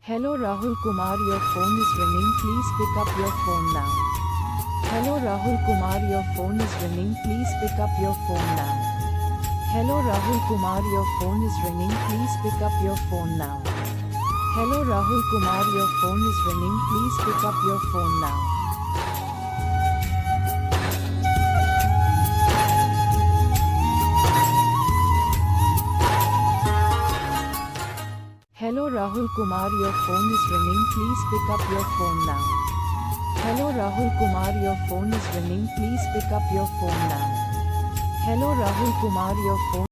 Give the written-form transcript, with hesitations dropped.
Hello Rahul Kumar, your phone is ringing. Please pick up your phone now. Hello Rahul Kumar, your phone is ringing. Please pick up your phone now. Hello Rahul Kumar, your phone is ringing. Please pick up your phone now. Hello Rahul Kumar, your phone is ringing. Please pick up your phone now. Hello Rahul Kumar, your phone is ringing. Please pick up your phone now. Hello Rahul Kumar, your phone is ringing. Please pick up your phone now. Hello Rahul Kumar, your phone